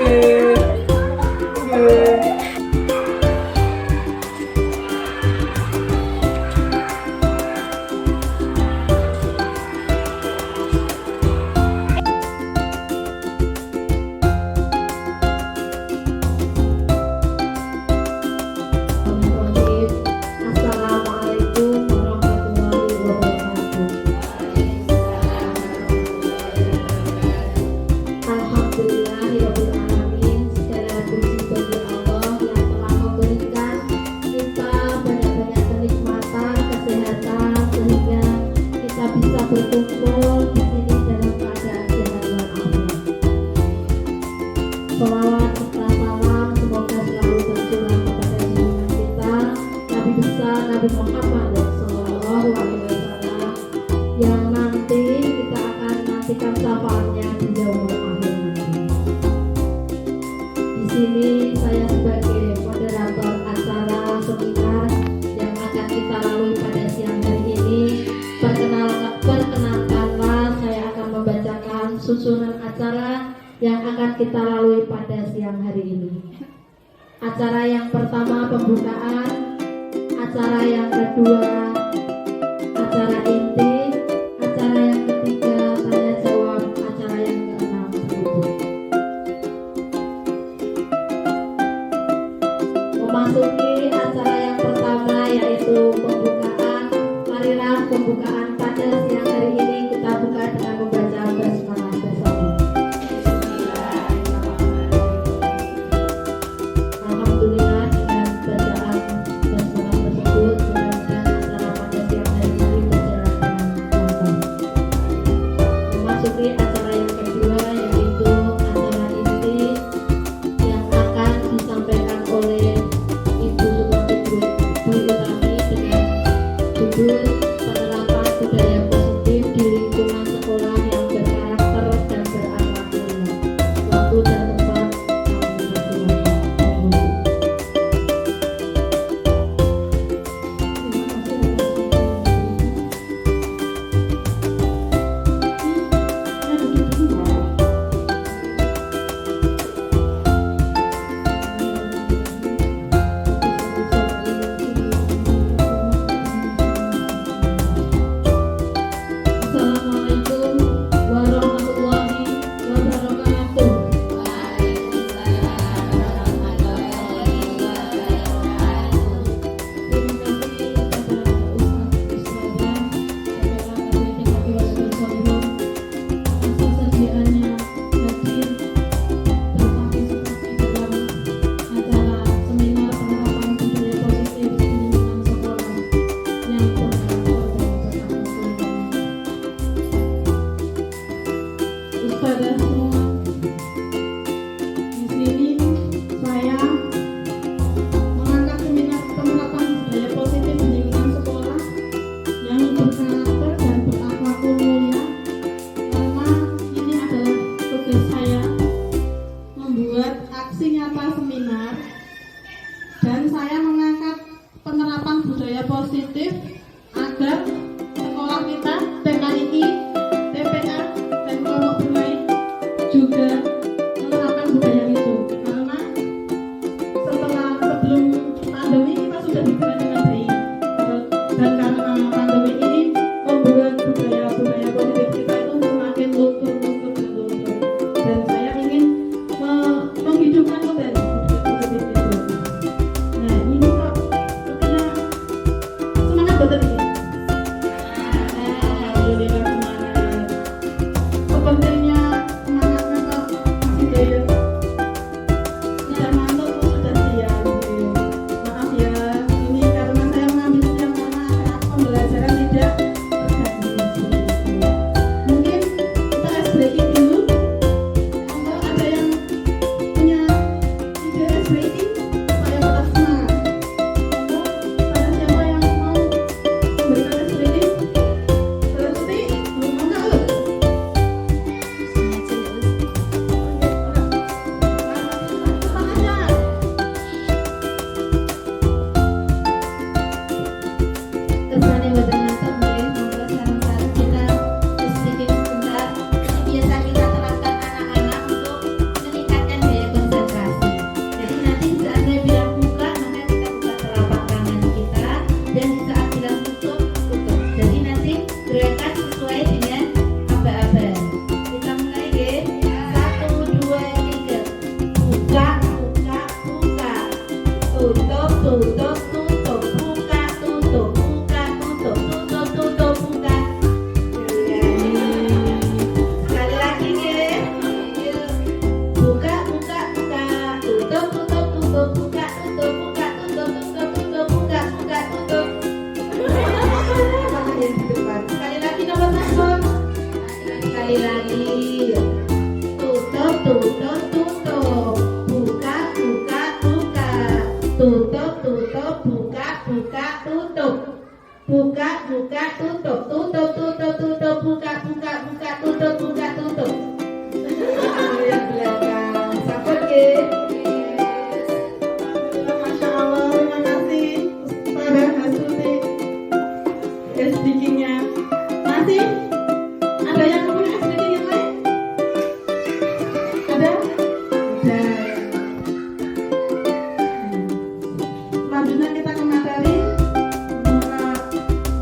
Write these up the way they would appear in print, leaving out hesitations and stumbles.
Assalamualaikum warahmatullahi wabarakatuh. Alhamdulillahirrahmanirrahim. Segala puji bagi Allah yang telah memberikan kita banyak-banyak kenikmatan, kesehatan, sehingga kita bisa berkumpul di sini dalam keadaan sehat walafiat. Sholawat serta salam semoga selalu tercurah kepada junjungan kita Nabi besar Nabi Muhammad Sallallahu Alaihi Wasallam yang nanti kita akan nantikan syafaatnya di yaumul akhir nanti. Di sini saya sebagai moderator acara seminar yang akan kita lalui pada siang hari ini, perkenalkanlah saya akan membacakan susunan acara yang akan kita lalui pada siang hari ini. Acara yang pertama pembukaan, acara yang kedua acara inti, acara yang ketiga tanya jawab, acara yang keenam penutup. Memasuki acara yang pertama yaitu pembukaan. Marilah pembukaan pada siang hari ini kita buka dengan membaca basmalah bersama. Alhamdulillah, dengan bacaan basmalah tersebut mudah-mudahan acara pada siang hari ini berjalan dengan lancar. Memasuki acara yang kedua yaitu acara inti yang akan disampaikan oleh Ibu Suparti Dwi Utami dengan judul penerapan buka, tutup, tutup, tutup, tutup, buka, buka, buka, tutup, buka, tutup. Yang belakang, sabar ke. Masya Allah, terima kasih Ustazah Hasuti SDK-nya. Masih? Ada yang punya SDK yang lain? Ada? Ada. Selanjutnya kita ke materi.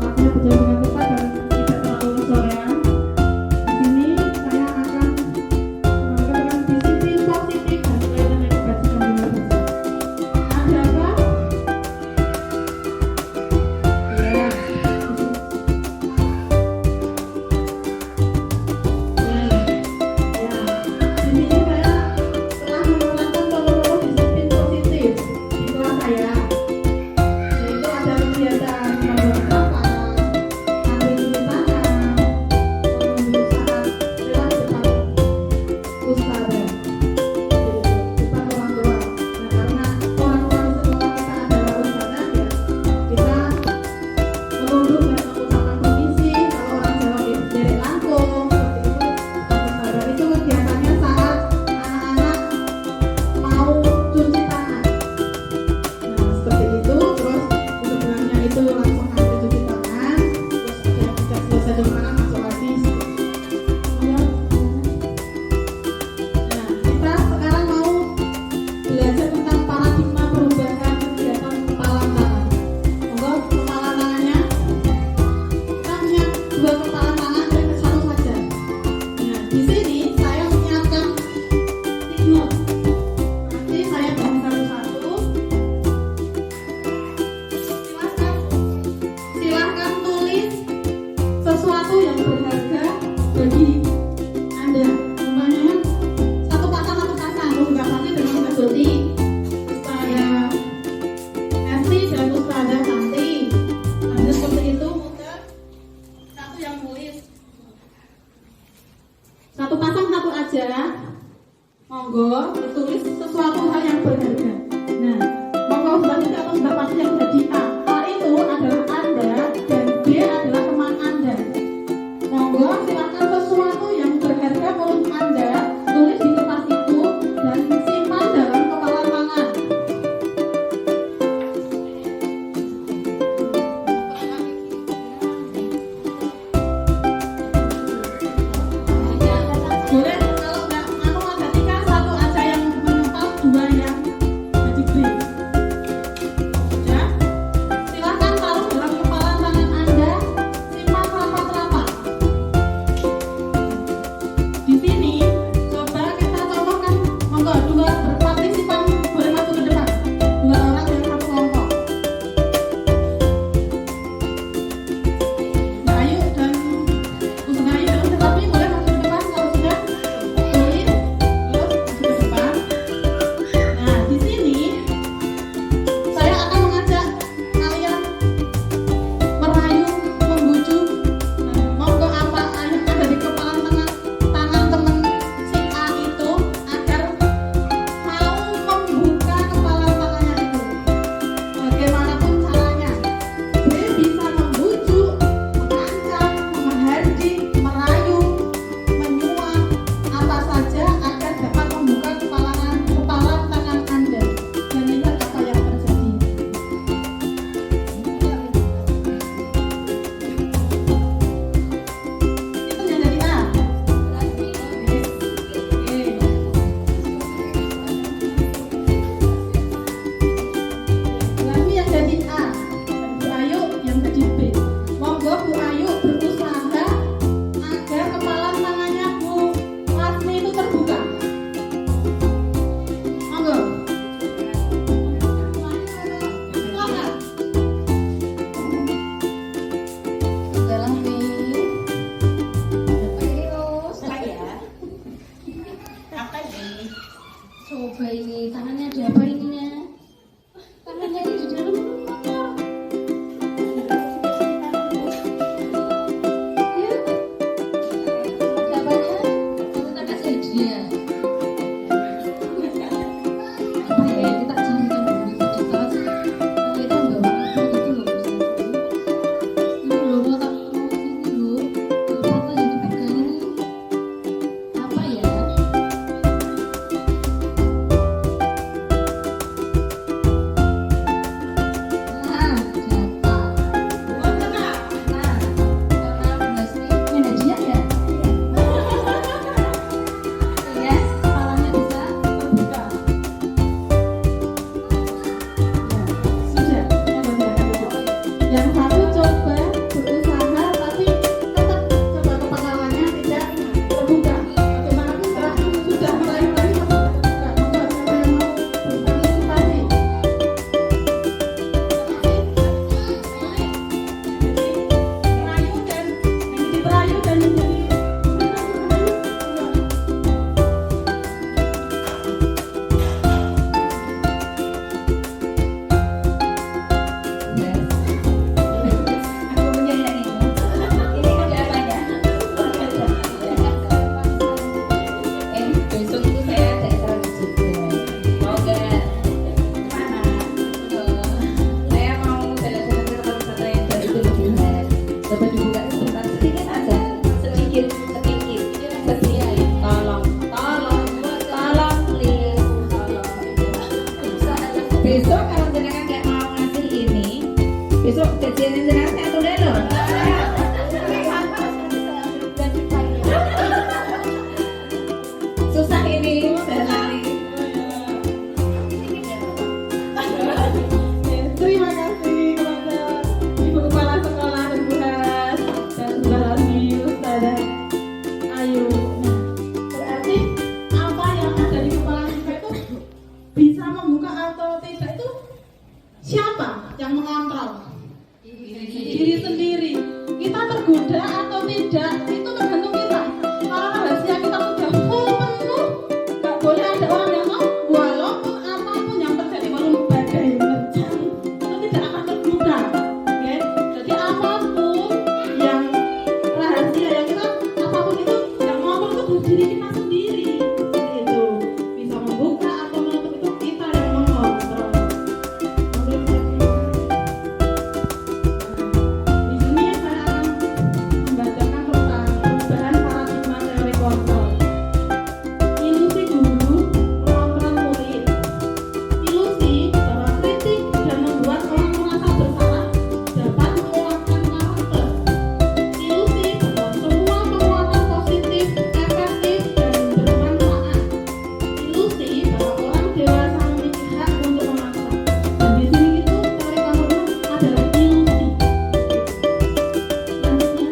Waktunya berjalan dengan cepat dan tidak terlalu kesorean. Di sini saya akan mengatakan disiplin positif dan kelihatan yang kebajikan di bahasa. Ada apa? Ya. Di sini saya telah menerapkan protokol disiplin positif di kelas saya. Yaitu ada kegiatan membuat papan, ambil cuci tangan, menunggu saat lewat depan ustazah, depan orang tua. Nah, karena orang tua di sekolah kita adalah ustazah, ya kita menunduk dan mengucapkan permisi. Kalau orang Jawa derek langkung seperti itu. Ustazah itu kegiatannya saat anak-anak mau cuci tangan. Nah, seperti itu, terus di sebelahnya itu langsung ambil cuci tangan, terus ada yang sudah selesai cuci tangan masuk lagi. Ya. Nah, kita sekarang mau belajar tentang paradigma perubahan kegiatan kepalan tangan. Monggo kepalan tangannya. Kita punya dua kepalan tangan, tapi satu saja. Nah, di sini saya menyiapkan signal. Nanti saya bagi satu-satu. Silahkan tulis sesuatu yang berharga bagi Anda. Umpamanya satu pasang, nggak pasti dengan Mbak Joti, Ustazah Esti dan Ustazah Santi. Nah, seperti itu mudah. Satu yang tulis. Satu pasang satu aja. Monggo ditulis sesuatu hal yang berharga. Nah, monggo Mbak Joti atau Mbak Pasti yang jadi A. A itu adalah Anda dan B adalah teman Anda. Monggo silakan sesuatu yang berharga menurut Anda tulis di kertas itu dan simpan dalam kepalan tangan. Boleh kalau nggak anu ada tiga, satu aja yang menempel, dua yang jadi break. Ya, silakan taruh dalam kepalan tangan Anda, simpan rapat-rapat. Di sini coba kita contohkan, monggo dua partisipan boleh masuk ke depan, dua orang dari satu kelompok. Mbak Ayu dan Ustazah Ayu dan Ustazah Safi boleh masuk ke depan kalau sudah tulis, terus masuk ke depan. Nah, di sini saya akan mengajak kalian merayu, membujuk. Nah, monggo apa yang ada di kepala tangan teman si A itu agar mau membuka kepala tangannya itu. Bagaimanapun caranya, B bisa membujuk, mengancam, menghardik, merayu, menyuap, apa saja agar dapat membuka kepala tangan Anda. Dan lihat apa yang terjadi. Itu yang dari A. Lalu yang jadi A dan Bu Ayu yang jadi B. Monggo Bu Ayu berusaha agar kepala tangannya Bu Lasmi itu terbuka. Monggo. Silakan. Coba ini tangannya ada apa ininya? Tangannya ini di dalam motor. Ya. Jawabannya aku tak kasih dia. Oke, kita carikan dulu di tas. Kita bawa itu loh. Ini loh. Ini jenengan satu deh loh. Susah ini saya lari. Terima kasih kepada Ibu Kepala Sekolah dan Bu Has dan Ustazah Ustazah Ayu. Berarti apa yang ada di kepala kita itu bisa membuka atau tidak itu siapa yang mengontrol? Diri sendiri. Kita tergoda atau tidak itu tergantung kita. Kalau rahasia kita sudah full penuh, nggak boleh ada orang yang mau. Walaupun apapun yang terjadi, walaupun badai menerjang, itu tidak akan terbuka. Oke? Jadi apapun yang rahasia yang kita, apapun itu yang mengontrol itu diri kita sendiri. Seperti itu. Bisa membuka atau menutup itu kita yang mengontrol. Di sini saya akan membacakan tentang perubahan paradigma teori kontrol. Ilusi guru mengontrol murid. Ilusi bahwa kritik dan membuat orang merasa bersalah dapat menguatkan karakter. Ilusi bahwa semua penguatan positif, efektif, dan bermanfaat. Ilusi bahwa orang dewasa memiliki hak untuk memaksa. Dan di sini itu teori kontrolnya adalah ilusi. Selanjutnya,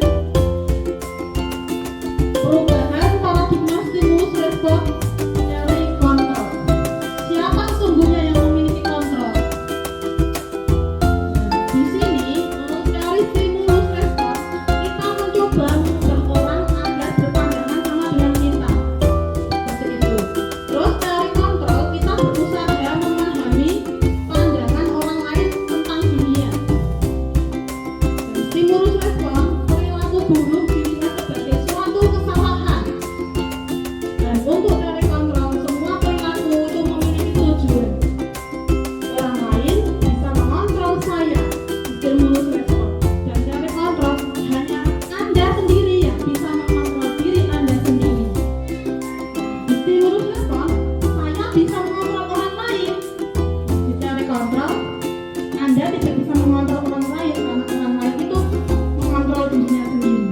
perubahan paradigma stimulus respon teori kontrol. Siapa sesungguhnya yang memiliki kontrol? Di sini, menurut teori stimulus respon, kita mencoba mengubah orang agar berpandangan sama dengan kita. Seperti itu. Terus teori kontrol, kita berusaha memahami pandangan orang lain tentang dunia. Dan stimulus respon, perilaku buruk dilihat sebagai suatu kesalahan. Dan untuk teori kontrol, semua perilaku itu memiliki tujuan. Orang lain bisa mengontrol saya. Stimulus respon. Dan teori kontrol hanya Anda sendiri yang bisa mengontrol diri Anda sendiri. Di stimulus respon, saya bisa mengontrol orang lain. Di teori kontrol, Anda tidak bisa mengontrol orang lain karena orang lain itu mengontrol dirinya sendiri.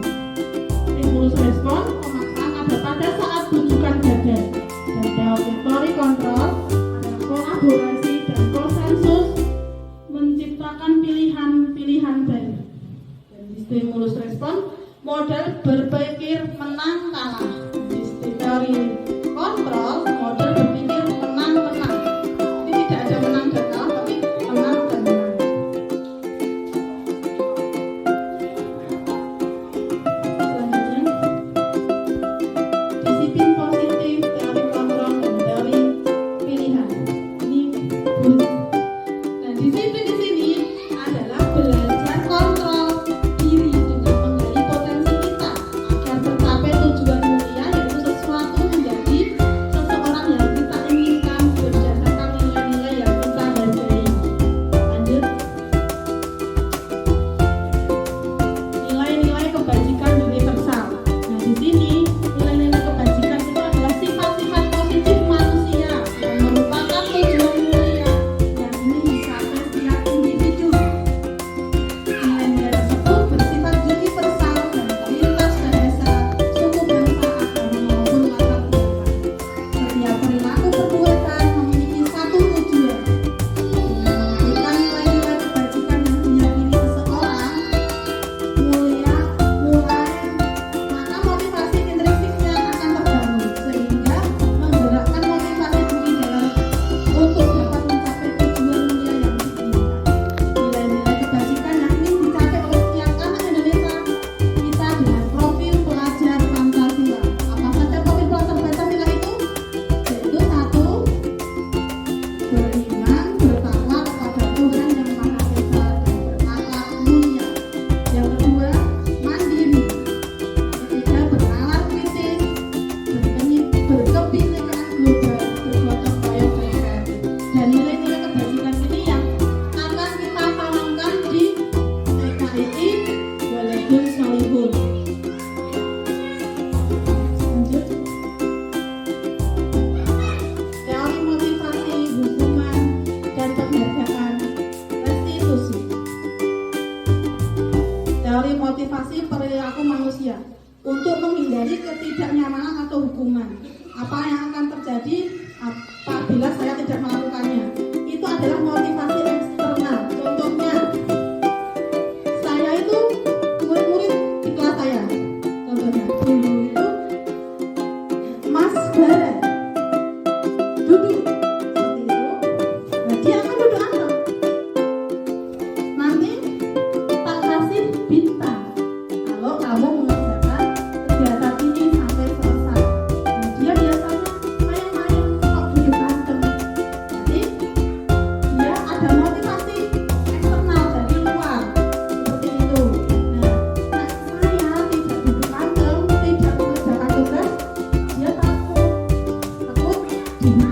Stimulus respon, pemaksaan ada pada saat rujukan gagal. Dan teori kontrol adalah kolaborasi dan konsensus menciptakan pilihan-pilihan baru. Dan di stimulus respon, model berpikir menang kalah. Di teori kontrol, model berpikir menang-menang. Jadi tidak ada menang dan kalah, tapi menang dan menang. Selanjutnya, disiplin positif, teori kontrol, dan teori pilihan. Ini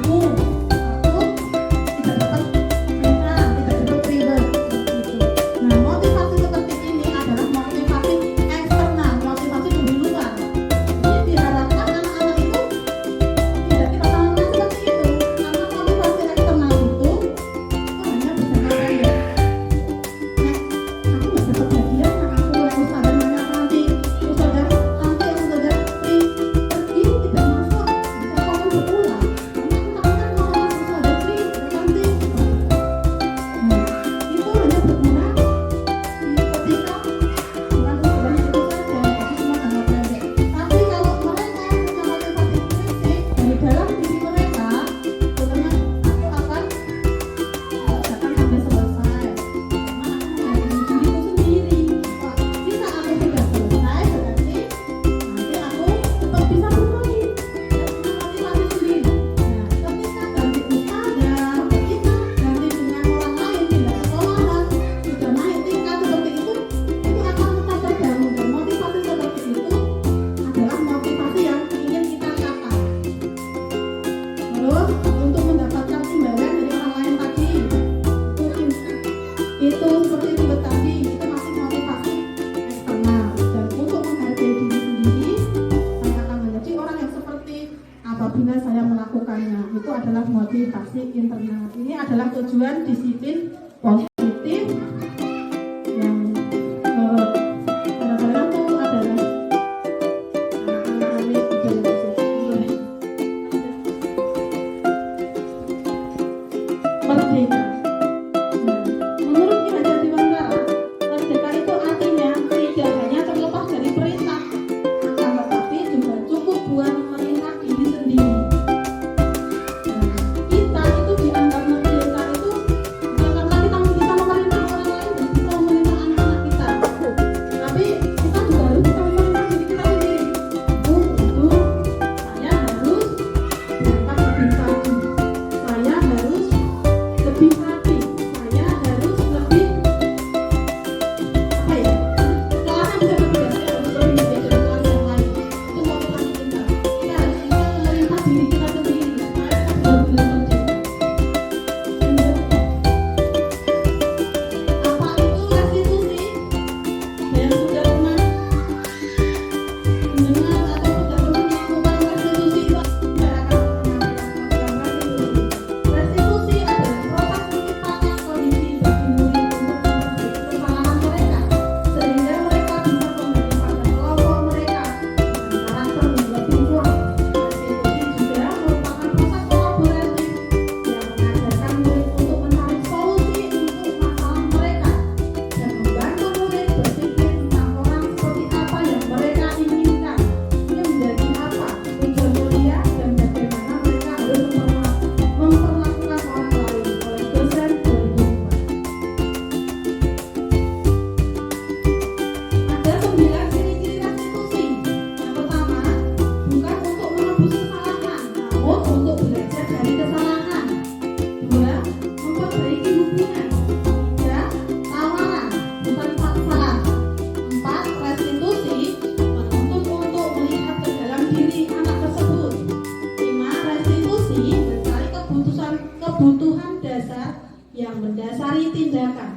buku, aku tidak dapat mereka tidak dapat reward gitu. Nah, motivasi seperti ini adalah motivasi eksternal, motivasi dari luar. Jadi diharapkan anak-anak itu tidak kita tanamkan seperti itu, karena motivasi eksternal itu hanya berjangka pendek. Aku nggak dapat hadiah, aku sadar nanya nanti, aku sadar nanti pergi tidak masuk, bisa kamu berulang, karena aku takutkan kalau aku sadar free nanti. Nah, itu hanya berguna ketika bukan sekedar itu saja, tapi cuma jangka pendek. Tapi kalau mereka punya motivasi intrinsik dari dalam diri mereka, sebenarnya aku akan kerjakan sampai selesai. Karena aku menghargai diriku sendiri. Wah, bisa aku sudah selesai, berarti nanti aku tetap bisa bermain dan punya motivasi sendiri. Nah, ketika ganti usaha, ketika ganti dengan orang lain, pindah sekolahan, sudah naik tingkat seperti itu akan tetap terbangun, dan motivasi seperti itu adalah motivasi yang ingin kita capai. Terus untuk mendapatkan imbalan dari orang lain tadi, itu seperti itu tadi, itu masih motivasi eksternal. Dan untuk menghargai diri sendiri, saya akan menjadi orang yang seperti apabila saya melakukannya. Itu adalah motivasi internal. Ini adalah tujuan disiplin positif yang kadang-kadang itu adalah merdeka. Menurut Ki Hajar Dewantara, merdeka itu artinya tidak hanya terlepas dari perintah, akan tetapi juga cukup buat memerintah diri sendiri. Kita itu dianggap merdeka itu bukan karena kita bisa memerintah orang lain dan bisa memerintah anak-anak kita, tapi kita juga harus bisa memerintah diri kita sendiri. Itu saya harus berangkat lebih pagi, saya harus lebih rapi, saya harus lebih apa ya, kelasnya bisa berbeda, saya harus lebih baik dari kelas yang lain. Itu motivasi kita. Kita harus bisa memerintah diri kita sendiri supaya kita benar-benar merdeka. Apa itu restitusi? Yang sudah pernah mendengar atau sudah pernah melakukan restitusi itu masyarakat menyampaikan program restitusi. Restitusi adalah proses menciptakan kondisi bagi murid untuk memperbaiki kesalahan mereka, sehingga mereka bisa kembali pada kelompok mereka dengan karakter yang lebih kuat. Restitusi juga merupakan proses kolaboratif yang mengajarkan murid untuk mencari solusi untuk masalah mereka dan membantu murid berpikir tentang orang seperti apa yang mereka inginkan, ingin menjadi apa, tujuan mulia, dan bagaimana mereka harus memperlakukan orang lain oleh dosen 2004. Ada 9 ciri-ciri restitusi. Yang pertama, bukan untuk menebus kesalahan, namun untuk belajar dari kesalahan. 2. Memperbaiki hubungan. 3. Tawaran, bukan paksaan. 4. Restitusi, menuntut untuk melihat ke dalam diri anak tersebut. 5. Restitusi, mencari kebutuhan dasar yang mendasari tindakan.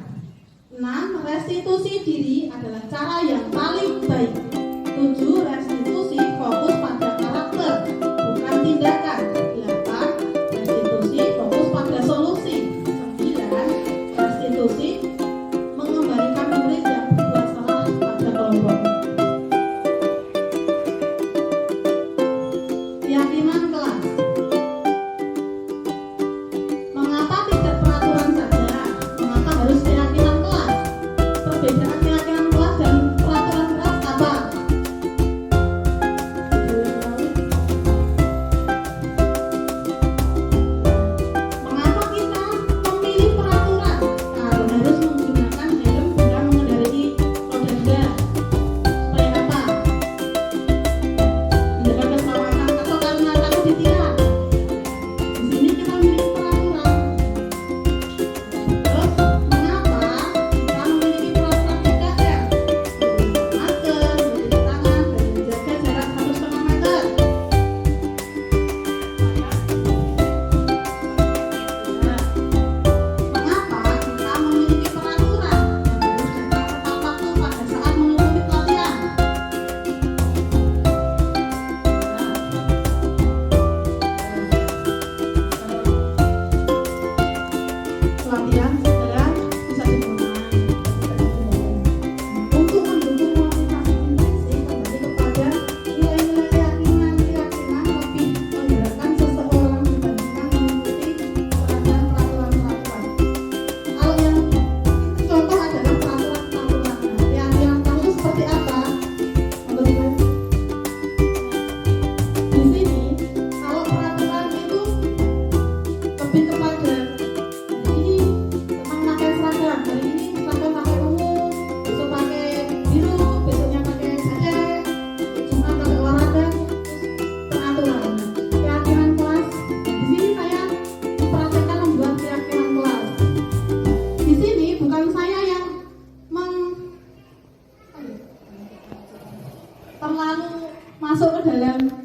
6. Restitusi diri adalah cara yang paling baik. 7. Restitusi fokus pada karakter, bukan tindakan. 8. Restitusi fokus pada solusi. 9. Restitusi mengembalikan murid yang berbuat salah pada kelompok. Keyakinan kelas. Mengapa tidak peraturan saja? Mengapa harus keyakinan kelas? Perbedaan keyakinan kelas dan peraturan kelas apa? lebih kepada ini memakai seragam. Hari ini seragam pakai ungu, besok pakai biru, besoknya pakai jaket, Jumat pakai olahraga, peraturan. Keyakinan kelas. Di sini saya mempraktekkan membuat keyakinan kelas. Di sini bukan saya yang terlalu masuk ke dalam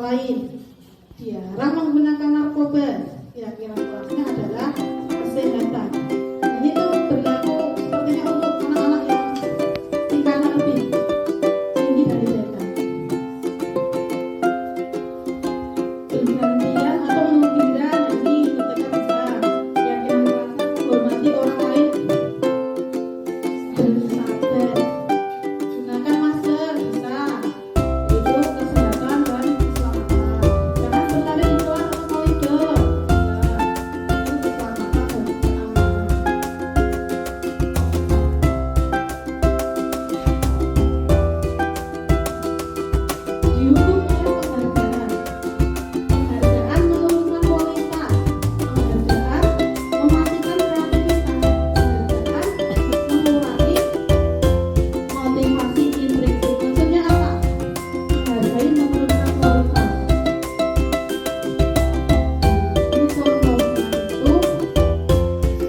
lain. Dilarang menggunakan narkoba. Kira-kira kelasnya adalah kesehatan. Ini tuh berlaku sepertinya untuk anak-anak yang tingkatan lebih tinggi dari mereka. Bergantian atau menggiliran ini ketika bisa yang merasa menghormati orang lain, bersabar, gunakan masker bisa, itu kesehatan dan keselamatan. Jangan berlari di luar atau koridor, bisa, itu keselamatan dan keamanan. Dihukum oleh penghargaan. Penghargaan menurunkan kualitas, penghargaan mematikan kreativitas, penghargaan mengurangi motivasi intrinsik. Maksudnya apa? Menghargai menurunkan kualitas. Ini contohnya itu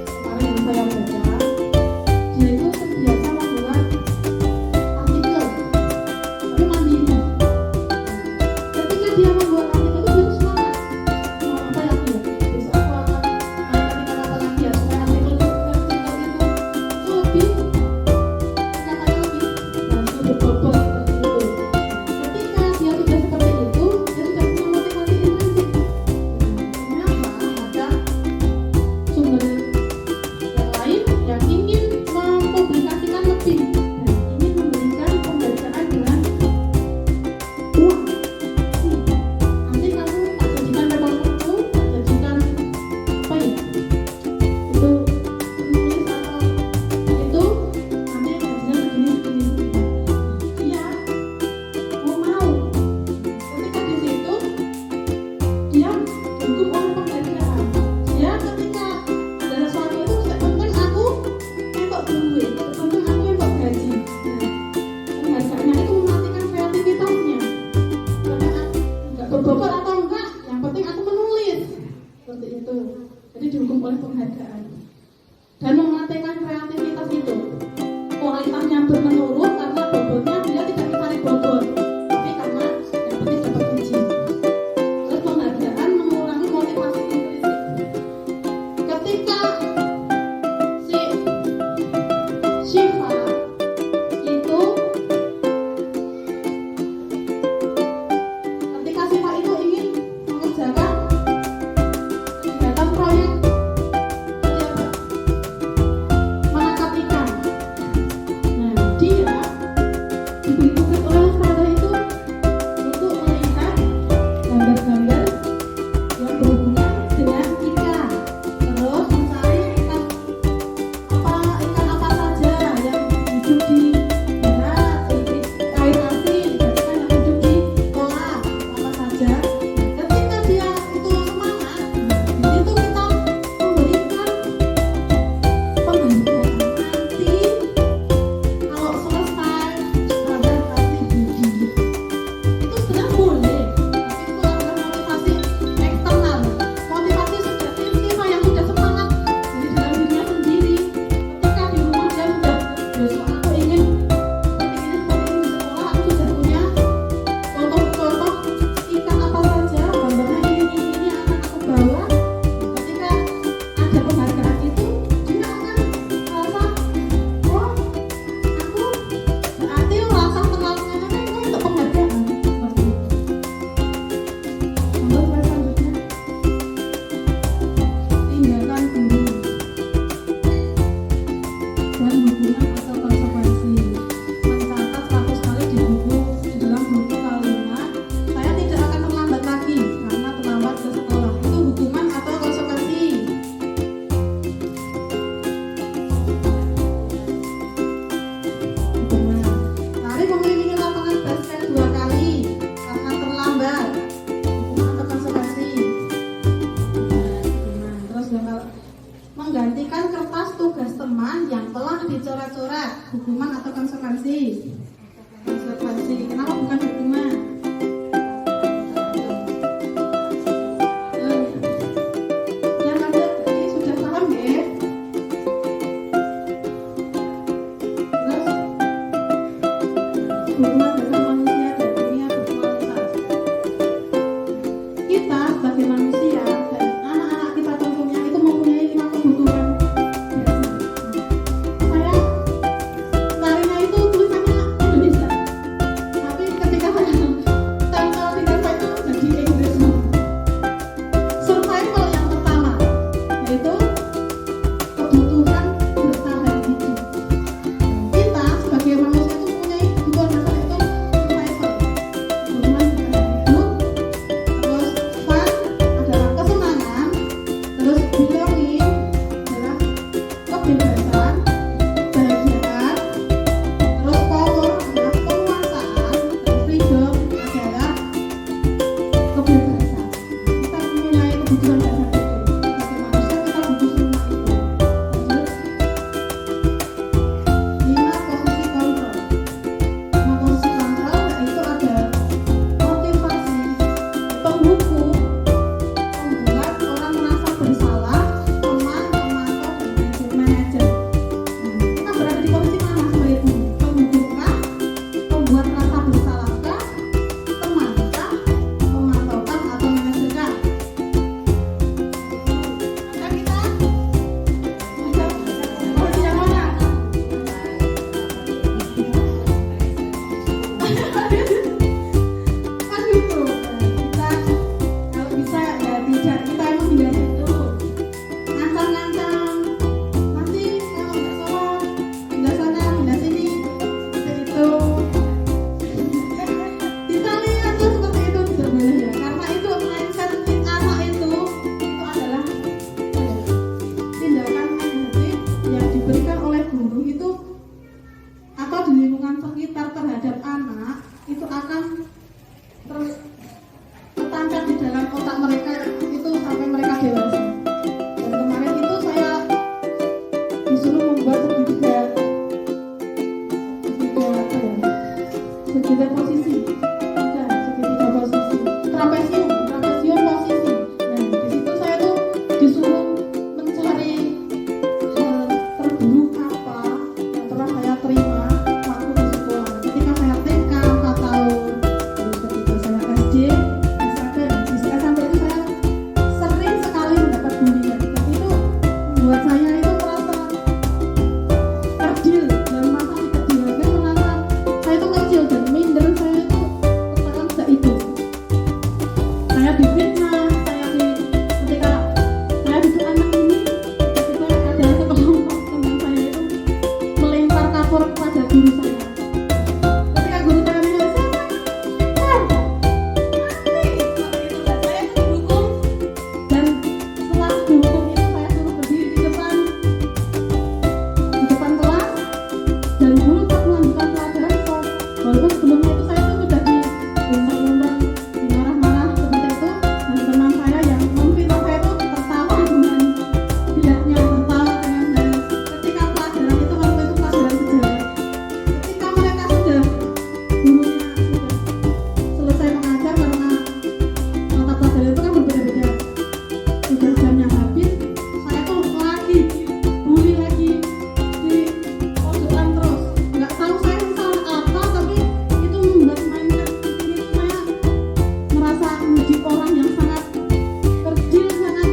kemarin yang saya baca, dia itu terbiasa membuat artikel, tapi mandiri. Ketika dia membuat artikel itu dia semangat. Mau apa ya dia? Besok aku akan ketika apa lagi ya supaya artikel itu lebih katanya lebih langsung berbobot seperti itu. Ketika dia sudah seperti itu, dia sudah punya motivasi intrinsik. Kenapa? Ada sumber yang lain yang ingin mempublikasikan lebih dan ingin memberikan penghargaan dengan uang. Nanti kamu tak jadikan reporterku, tak jadikan apa ya? Itu penulis atau itu nanti gajinya segini. Dia mau. Ketika di situ dia dihukum oleh penghargaan. Dia ketika ada sesuatu itu penting aku entok duit, penting aku entok gaji. Nah, penghargaannya itu mematikan kreativitasnya. Karena enggak berbobot atau enggak, yang penting aku menulis. Seperti itu. Jadi dihukum oleh penghargaan. Dan mematikan kreativitas itu. Kualitasnya menurun karena bobotnya dia tidak mencari bobot. Tapi karena yang penting dapat gaji. Terus penghargaan mengurangi motivasi intrinsik. Ketika si Syifa itu ketika Syifa itu ingin mengerjakan kegiatan proyek menangkap ikan. Nah, dia diberi tugas oleh ilustrator itu untuk melihat gambar-gambar yang berhubungan dengan ikan. Terus mencari ikan apa saja yang hidup di darat, di air asin, dan ikan yang hidup di kolam apa saja. Ketika dia itu semangat, di situ kita memberikan penghargaan nanti kalau selesai ada kasih budi. Itu sebenarnya boleh, tapi itu adalah motivasi eksternal, motivasi subjektif Syifa yang sudah semangat dari dalam dirinya sendiri. Ketika di rumah dia sudah besok aku ingin seperti ini di sekolah, aku sudah punya contoh-contoh ikan apa saja, gambarnya ini akan aku bawa. Ketika ada penghargaan itu, dia akan merasa, oh aku berarti merasa terlalu nyaman untuk penghargaan. Seperti itu. Contoh selanjutnya, tindakan guru dan hubungan atau konsekuensi. Mencatat 100 kali di buku di dalam buku kalimat, saya tidak akan terlambat lagi karena terlambat ke sekolah. Itu hukuman atau konsekuensi. Hukuman. Lari mengelilingi lapangan basket 2 kali karena terlambat. Hukuman atau konsekuensi. Hukuman. Terus bakal menggantikan kertas tugas teman yang telah dicoret-coret. Hukuman atau konsekuensi? Konsekuensi. Kenapa bukan hukuman? Yang ada tadi sudah paham ya? Terus hukuman dalam manusia dan dunia berkualitas. segitiga posisi, segitiga posisi, trapesium posisi. Nah, di situ saya tuh disuruh mencari hal terburuk apa yang pernah saya terima waktu di sekolah. Ketika saya TK 4 tahun, terus ketika saya SD, SMP, dan di SMP itu saya sering sekali mendapat bullying. Dan itu membuat saya itu merasa kerdil dan merasa tidak dihargai, merasa saya itu kecil dan minder. Saya itu tertekan sejak itu. Saya difitnah, ketika saya duduk anak ini, ketika ada sekelompok teman saya itu melempar kapur kepada guru saya. Ketika guru saya bilang, saya itu dihukum, dan setelah dihukum itu saya suruh berdiri di depan kelas, dan guru tak melanjutkan pelajaran. Walaupun sebelumnya itu saya tuh sudah diundang-undang, dimarah-marah seperti itu, dan teman saya yang memfitnah saya itu tertawa dengan pihaknya, tertawa dengan saya. Ketika pelajaran itu, waktu itu pelajaran sejarah, ketika mereka gurunya sudah selesai mengajar, karena mata pelajaran itu kan berbeda-beda, sudah jamnya habis, saya tuh lagi bully lagi di pojokan terus. Nggak tahu saya salah apa, tapi itu membuat mindset ini saya merasa menjadi orang yang sangat kerdil, sangat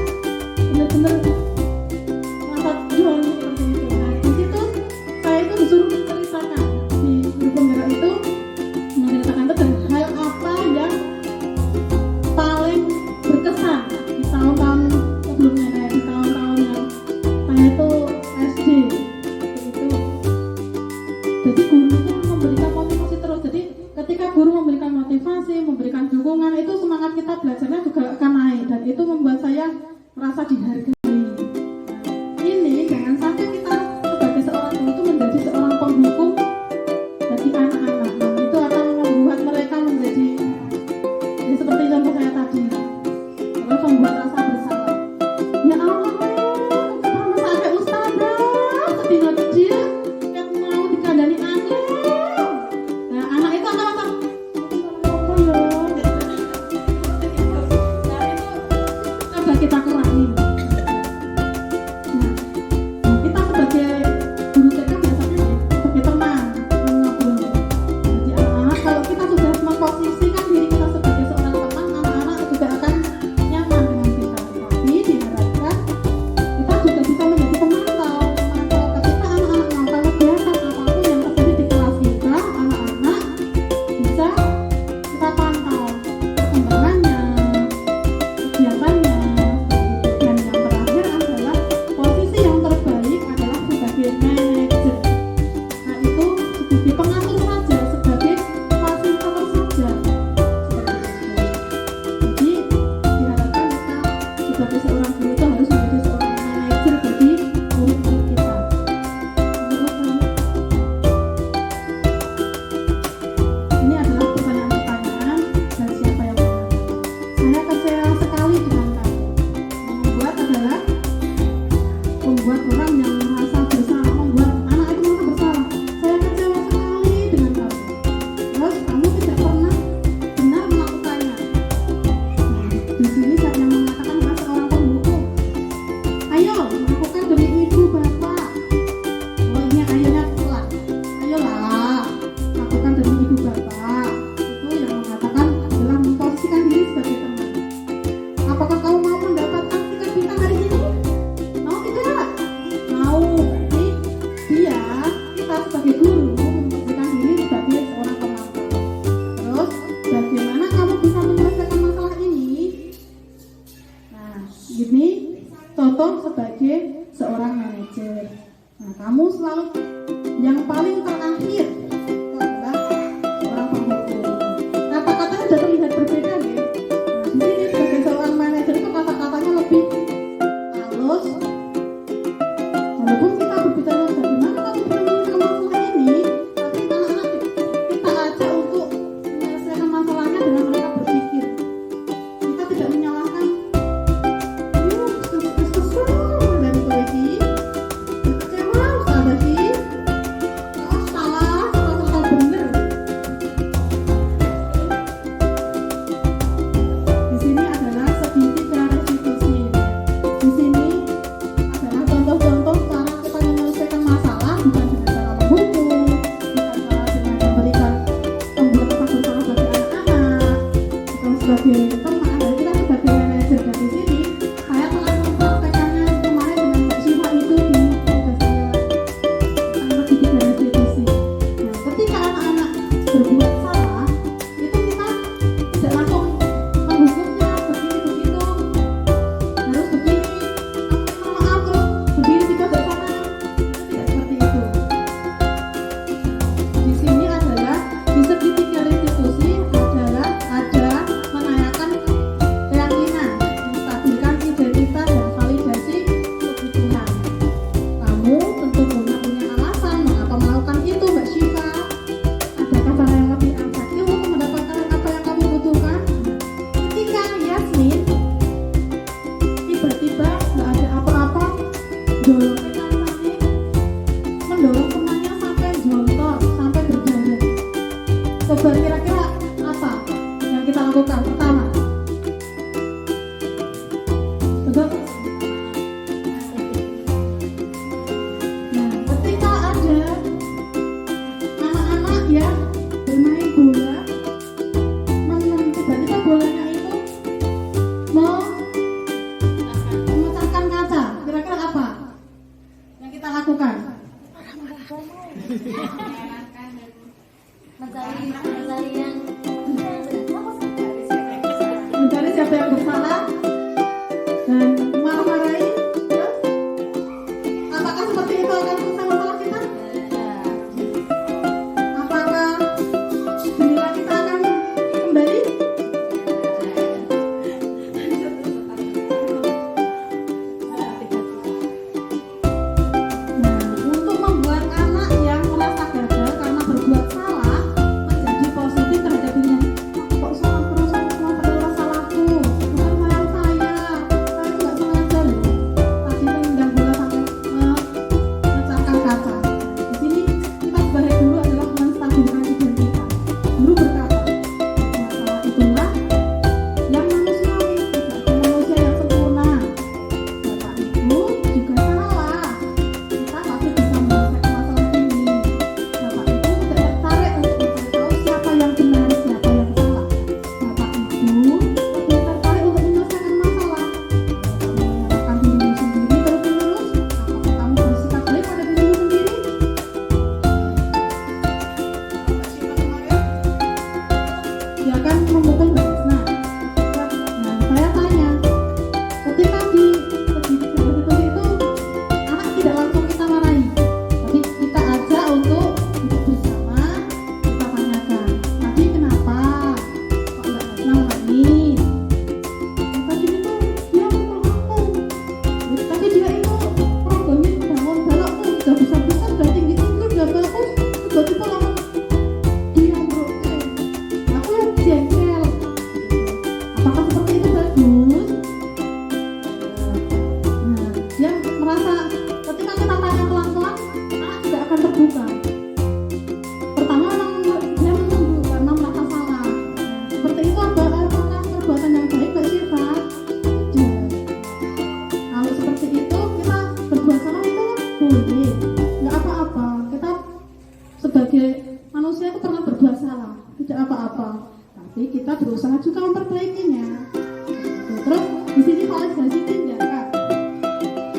benar-benar merasa down seperti itu. Nah, di situ saya itu disuruh menceritakan, di guru penggerak itu menceritakan tentang hal apa yang paling berkesan di tahun-tahun sebelumnya, kayak di tahun-tahun yang saya itu SD seperti itu. Jadi guru itu memberikan motivasi terus. Jadi ketika guru memberikan motivasi, memberikan dukungan, itu semangat kita belajarnya juga akan naik, dan itu membuat saya merasa dihargai. Ini jangan sampai kita sebagai seorang guru itu menjadi seorang penghukum bagi anak-anak. Dan itu akan membuat mereka menjadi, ya seperti contoh saya tadi, terus membuat rasa bersalah. Ya Allah, kamu sampai ustazah sedina kecil yang mau dikandani angin. Nah, anak itu akan merasa, apa ya? Nah, itu coba kita kurangi. Nah, kita sebagai guru TK biasanya sebagai teman ngobrol. Jadi anak-anak, kalau kita sudah memposisikan diri kita sebagai seorang teman, anak-anak juga akan nyaman dengan kita. Tapi diharapkan kita juga bisa menjadi pemantau. Ketika anak-anak melakukan kegiatan apapun yang terjadi di kelas kita, anak-anak bisa kita pantau perkembangannya, kegiatannya, seperti itu. Dan yang terakhir adalah posisi yang terbaik adalah sebagai manajer. Nah, itu sebagai pengatur saja, sebagai fasilitator saja, seperti itu. Jadi diharapkan kita sebagai seorang guru itu harus menjadi seorang manajer bagi murid-murid kita. Ini adalah pertanyaan-pertanyaan dan siapa yang menang. Saya kecewa sekali dengan kamu. Yang membuat adalah membuat orang yang merasa bersalah, membuat anak itu merasa bersalah. Saya kecewa sekali dengan kamu. Terus kamu tidak pernah benar melakukannya. Nah, di sini saya yang mengatakan bahwa seorang penghukum. Ayo lakukan demi ibu bapak. Oh, ini ayonya pelan. Ayolah lakukan demi ibu bapak. Itu yang mengatakan adalah memposisikan diri sebagai teman. Apakah kamu mau mendapatkan tiket bintang hari ini? Mau tidak? Mau. Berarti kita sebagai guru memposisikan diri sebagai seorang pemantau. Terus bagaimana kamu bisa menyelesaikan masalah ini? Nah, ini contoh sebagai seorang manajer. Nah, kamu selalu yang paling terakhir adalah seorang penghukum. Kata-katanya sudah terlihat berbeda, ya. Nah, di sini sebagai seorang manajer itu kata-katanya lebih halus. Walaupun kita berbicara bagaimana kamu bisa menyelesaikan masalah ini, tapi anak-anak kita ajak untuk menyelesaikan masalahnya dengan mereka berpikir. Kita tidak menyalahkan. Yuk, kesel dari itu lagi. Kecewa, ustazah sih. Oh, salah. sebagai teman dan kita sebagai manajer dari sini, saya telah mempraktekannya kemarin dengan Mbak Syifa itu di tugas saya anak didik dan restitusi. Nah, ketika anak-anak berbuat salah, itu kita tidak langsung menghukumnya begini begitu, harus begini, maaf terus begini tidak bersama, tidak seperti itu. Di sini adalah di segitiga restitusi adalah ada menanyakan keyakinan, menstabilkan identitas dan validasi kebutuhan. Kamu tentu punya alasan mengapa melakukan itu, Mbak Syifa. Adakah cara yang lebih efektif untuk mendapatkan apa yang kamu butuhkan? Ketika Yasmin tiba-tiba nggak ada apa-apa, dorong Sani mendorong temannya sampai jontor, sampai berdarah. Coba kira-kira apa yang kita lakukan pertama? Coba. Nah, ketika ada anak-anak yang bermain bola, tiba-tiba bolanya itu mau memecahkan kaca, kira-kira apa yang kita lakukan? Mencari siapa yang bersalah dan marah-marahi. Terus, apakah seperti itu akan selesai masalah kita? Apakah jendela kita akan kembali? Nah, untuk membuat anak yang merasa gagal karena berbuat salah menjadi positif terhadap dirinya. Kok salah terus, semua adalah salahku, bukan salah saya nggak sengaja loh. Tadi tendang bola sampai memecahkan kaca. Di sini kita sebagai guru adalah menstabilkan identitas. Guru berkata, masalah itulah yang manusiawi, tidak ada manusia yang sempurna. Bapak Ibu juga salah. Kita pasti bisa menyelesaikan masalah ini. Bapak Ibu tidak tertarik untuk mencari tahu siapa yang benar, siapa yang salah. Bapak Ibu lebih tertarik untuk menyelesaikan masalah. Kamu menyalahkan dirimu sendiri terus-menerus, apakah kamu bersikap baik pada dirimu sendiri? Dia akan memukul Mbak Isna. Nah, saya tanya, ketika di restitusi itu anak tidak langsung kita marahi, tapi kita ajak untuk duduk bersama, kita tanyakan, tadi kenapa kok Mbak Isna nangis? Tadi itu dia mukul aku, tapi dia itu programnya bangun balok tuh sudah besar-besar, sudah tinggi-tinggi, sudah bagus, tiba-tiba langsung dia broke. Aku yang jengkel. Apakah seperti itu bagus? Nah, dia merasa ketika kita tanya pelan-pelan, anak tidak akan terbuka. Pertama dia menunggu karena merasa salah. Seperti itu apakah perbuatan yang baik, Mbak Syifa? Tidak. Kalau seperti itu kita berbuat salah itu boleh, nggak apa-apa. Kita sebagai manusia itu pernah berbuat salah, tidak apa-apa. Tapi kita berusaha juga memperbaikinya. Terus di sini validasi tindakan,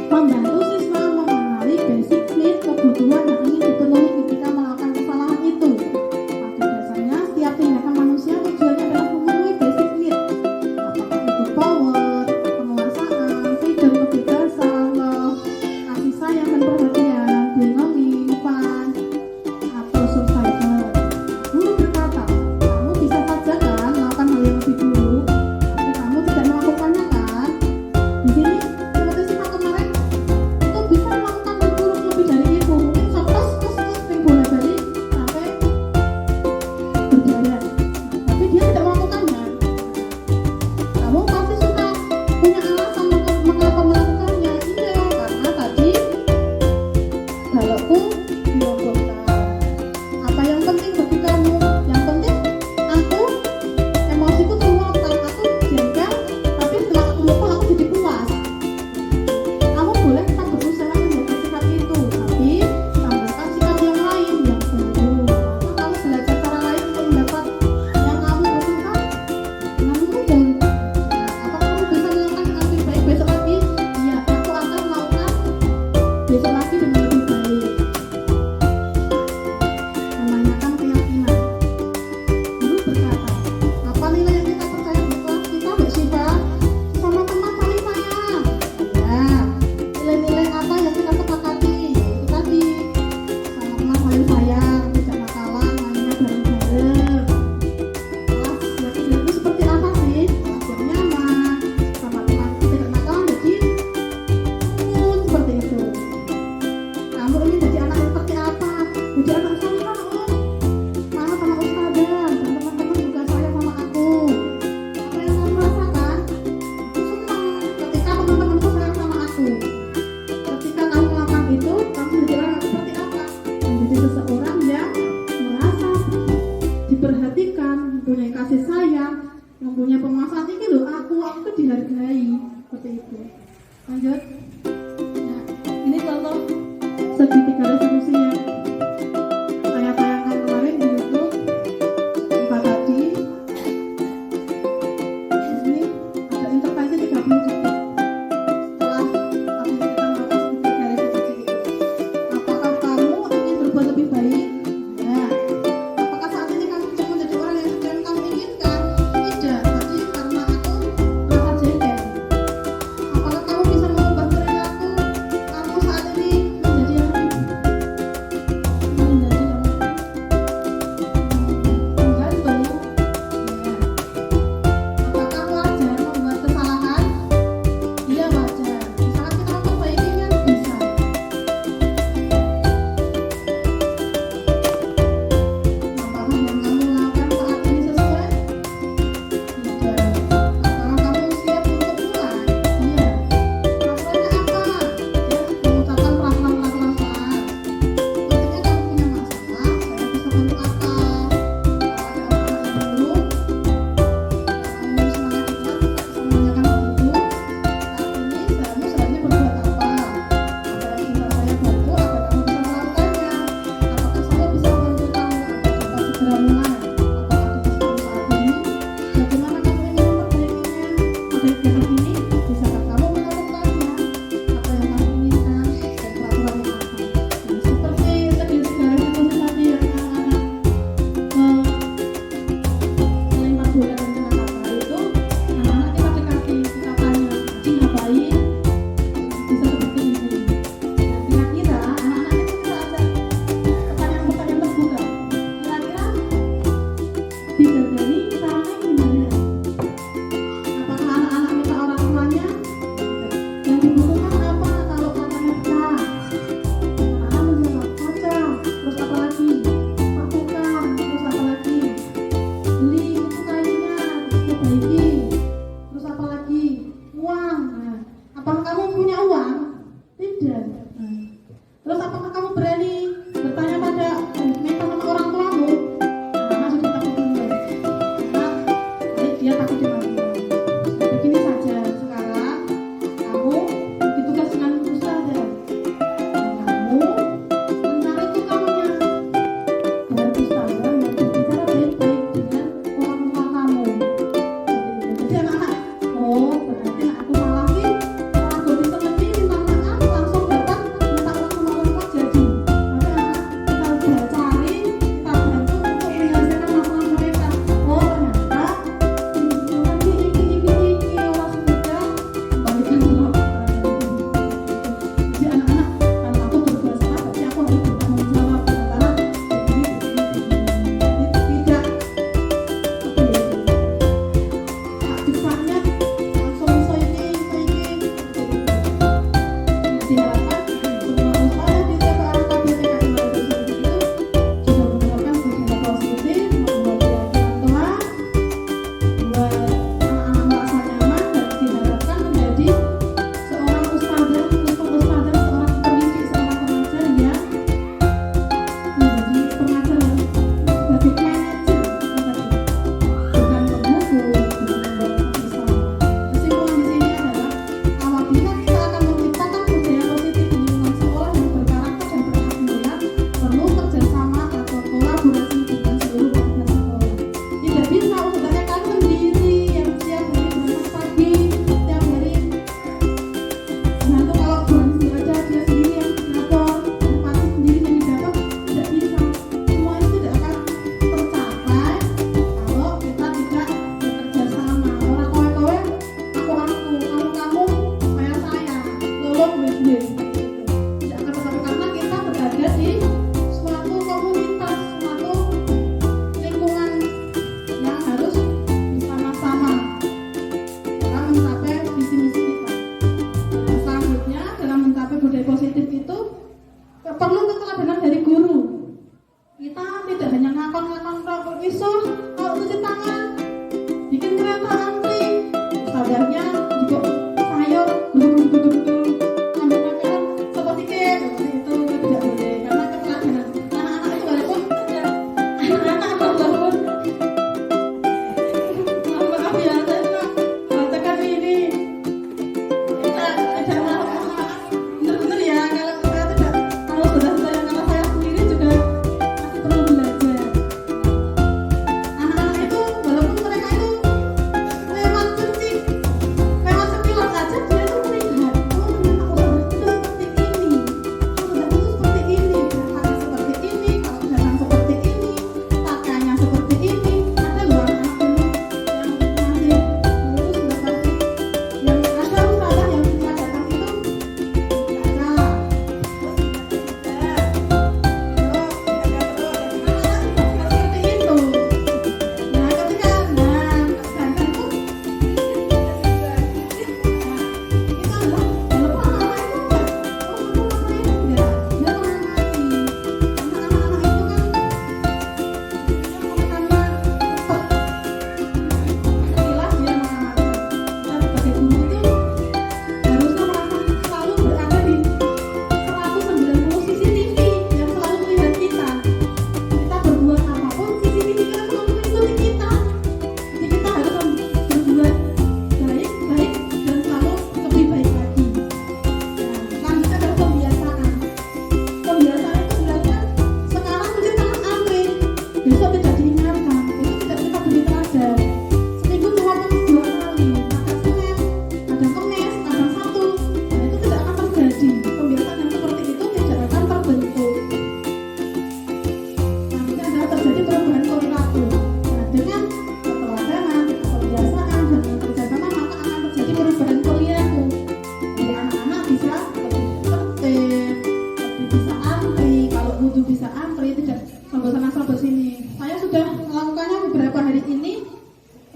membantu siswa mengenali basic need kebutuhan yang ingin dipenuhi ketika melakukan kesalahan itu. Pada dasarnya setiap tindakan manusia tujuannya adalah memenuhi basic need. Apakah itu power, penguasaan, freedom, kebebasan, love, kasih sayang dan perhatian, belonging, fun, atau survival. Guru berkata, kamu bisa saja kan melakukan hal yang lebih buruk, tapi kamu tidak melakukannya kan? Di sini mempunyai kasih sayang, mempunyai penguasaan tinggi loh, aku tuh dihargai seperti itu. Lanjut. Nah, ini contoh segitiga resolusi yang saya tayangkan kemarin di YouTube. Buka tadi. Di sini ada intervensi 30 detik. Setelah tadi kita melakukan segitiga resolusi itu, apakah kamu ingin berbuat lebih baik? Nah, apakah saat ini kamu bisa menjadi orang yang sedang kamu inginkan? Tidak, tadi karena aku rasa jengkel. Apakah kamu bisa mengubah perilaku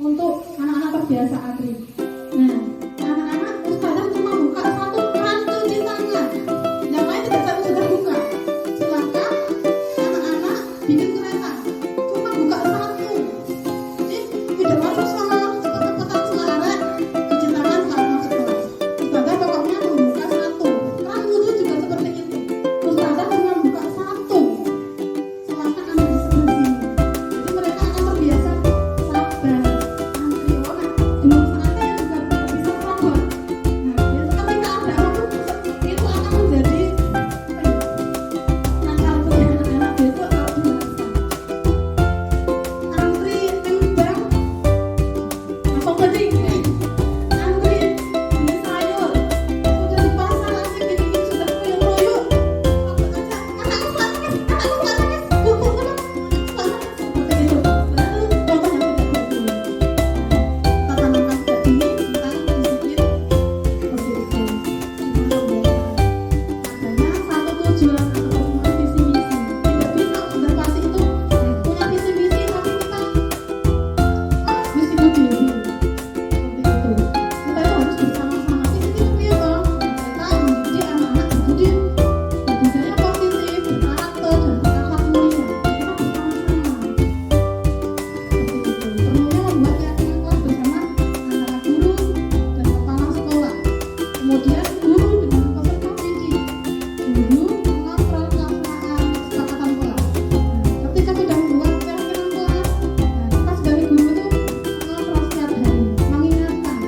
untuk anak-anak terbiasa antri. Nah, anak-anak ustazah cuma buka satu kartu di sana, yang lain tidak satu sudah buka. Silakan anak-anak bikin kereta, cuma buka satu. Jadi tidak masuk salah, cepat-cepatan selaras, cuci tangan saat masuk kelas. Ustazah pokoknya membuka satu. Kan wudhu juga seperti itu. Ustazah cuma buka satu. Silakan ambil di sebelah sini. Jadi mereka akan terbiasa sabar, antri orang. Belum saatnya juga bisa sabar. Nah, biasa ketika ada waktu itu akan menjadi nakalnya anak-anak besok kalau dewasa. Antri timbang atau penting, antri beli sayur sudah di pasar asik gini sudah royok-royok. Waktu aja anakku panas, buku seperti itu. Lalu contoh yang tidak betul. Kita tanamkan sejak dini tentang disiplin seperti itu. Adanya satu tujuan atau visi misi. Tidak bisa sudah pasti itu punya visi misi tapi kita visi misi seperti itu. Kita itu harus bersama-sama. Visi itu piye toh? Kita mendidik anak-anak berbudi budaya positif, berkarakter dan berakhlak mulia. Kita bersama-sama. Seperti itu. Perlunya membuat keyakinan kelas bersama antara guru dan kepala sekolah. Kemudian guru dengan peserta didik. Guru mengontrol pelaksanaan kesepakatan kelas. Nah, ketika sudah membuat keyakinan kelas, kita sebagai guru itu mengontrol setiap hari, mengingatkan.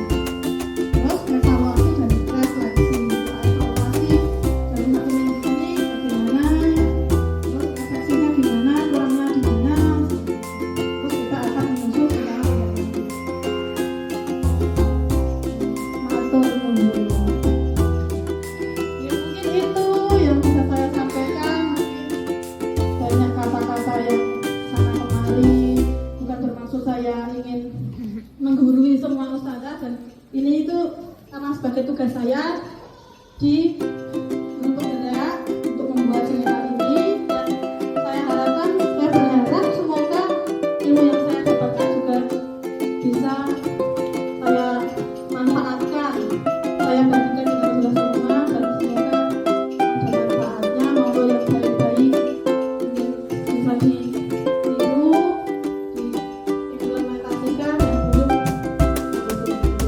Terus evaluasi dan refleksi. Evaluasi dari satu minggu ini bagaimana, terus refleksinya gimana, kurangnya di mana. Terus kita akan menyusun secara matur nuwun. Ya mungkin itu yang bisa saya sampaikan. Banyak kata-kata yang sana kemari, bukan bermaksud saya ingin menggurui semua ustazah, dan ini itu karena sebagai tugas saya di grup penggerak untuk membuat seminar ini, dan saya harapkan, saya berharap semoga ilmu yang saya dapatkan juga bisa saya manfaatkan, saya bagikan kepada saudara semua, dan semoga ada manfaatnya maupun yang baik-baik bisa ditiru, diimplementasikan, dan belum seperti itu.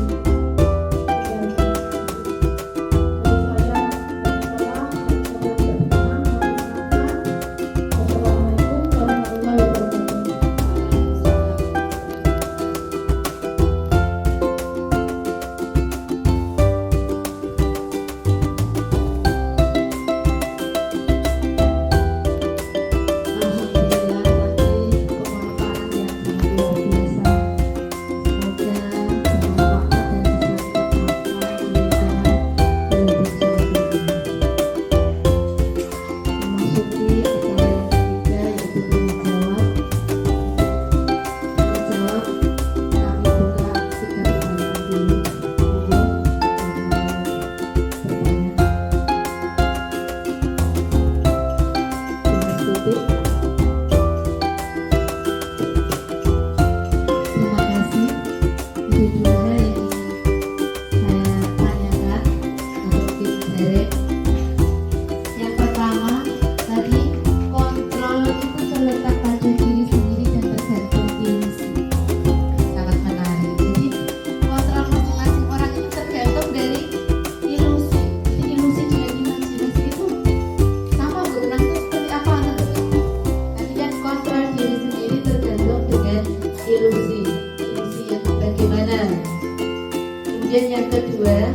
Kemudian yang kedua,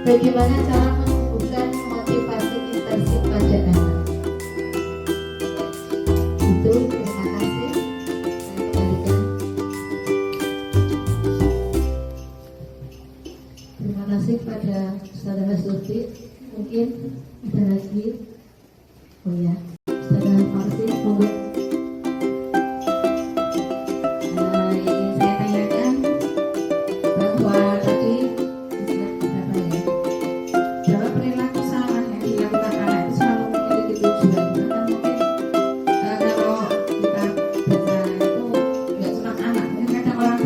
bagaimana cara menumbuhkan motivasi intensif pada anak. Itu, terima kasih. Saya kembalikan. Terima kasih pada Saudara Suti. Mungkin ada lagi. Oh ya, Saudara Farsi, monggo. Kadang orang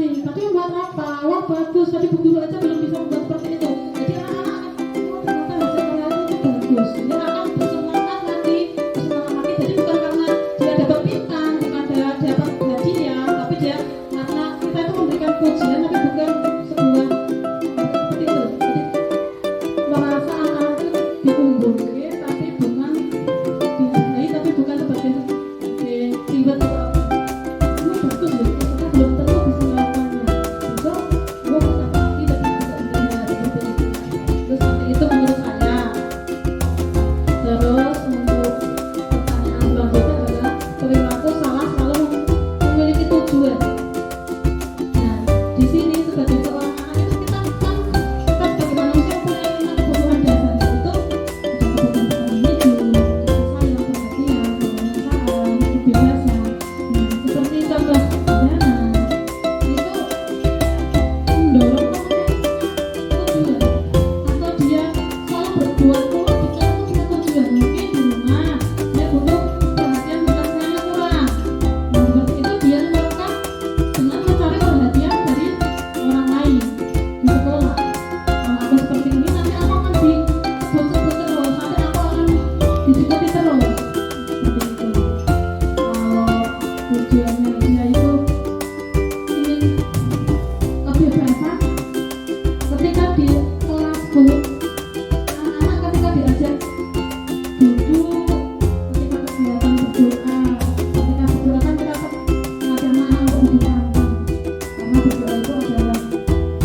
kasih. Tapi membuat apa? Wah bagus, tapi Bu Guru aja belum bisa membuat seperti itu. Jadi anak-anak oh ternyata hasil karya itu bagus. Dia akan bersemangat lagi. Jadi bukan karena dia dapat bintang, bukan dia dapat hadiah, tapi dia karena kita itu memberikan pujian, tapi bukan sebuah seperti itu. Jadi merasa anak-anak itu diunggulkan, tapi bukan dihargai, tapi bukan sebagai reward atau apa. Ini bagus loh, kita belum tentu bisa melakukannya. Besok gue bisa lagi tapi bisa dilihat seperti itu. Terus seperti itu menurut saya. Terus untuk pertanyaan selanjutnya adalah perilaku salah selalu memiliki tujuan. Nah, di sini sebagai seorang anak itu kita sebagai manusia punya 5 kebutuhan dasar, yaitu ada kebutuhan bertahan hidup, kasih sayang, perhatian, kebebasan. Nah, seperti contoh sederhana itu mendorong tujuan, atau dia selalu berbuat pola pikir itu punya tujuan. Mungkin di rumah dia butuh perhatian kasihnya kurang. Nah, seperti itu dia menerapkan dengan mencari perhatian dari orang lain di sekolah. Kalau aku seperti ini nanti aku akan disebut-sebut terus, nanti aku akan didekati terus. Seperti itu. Kalau tujuannya dia itu ingin kebebasan, ketika di kelas guru, anak-anak ketika diajak duduk, ketika kegiatan berdoa, ketika berdoa kan kita mengajak anak untuk duduk pantang, karena berdoa itu adalah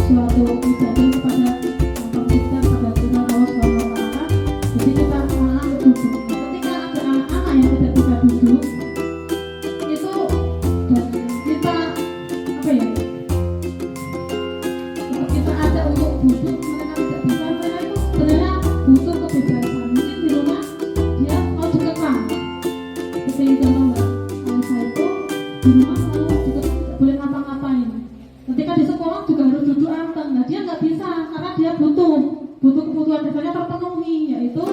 suatu ibadah kepada Sang Pencipta, kepada Tuhan Allah Subhanahu wa Ta'ala. Jadi kita anak-anak untuk duduk. Ketika ada anak-anak yang tidak bisa duduk, itu dan kita apa ya? Kalau kita ajak untuk duduk, mereka tidak bisa, mereka itu sebenarnya butuh kebebasan. Mungkin di rumah dia mau dikekang. Seperti contoh Mbak, saya itu di rumah selalu dikekang tidak boleh ngapa-ngapain. Ketika di sekolah juga harus duduk anteng. Nah dia nggak bisa karena dia butuh kebutuhan dasarnya terpenuhi, yaitu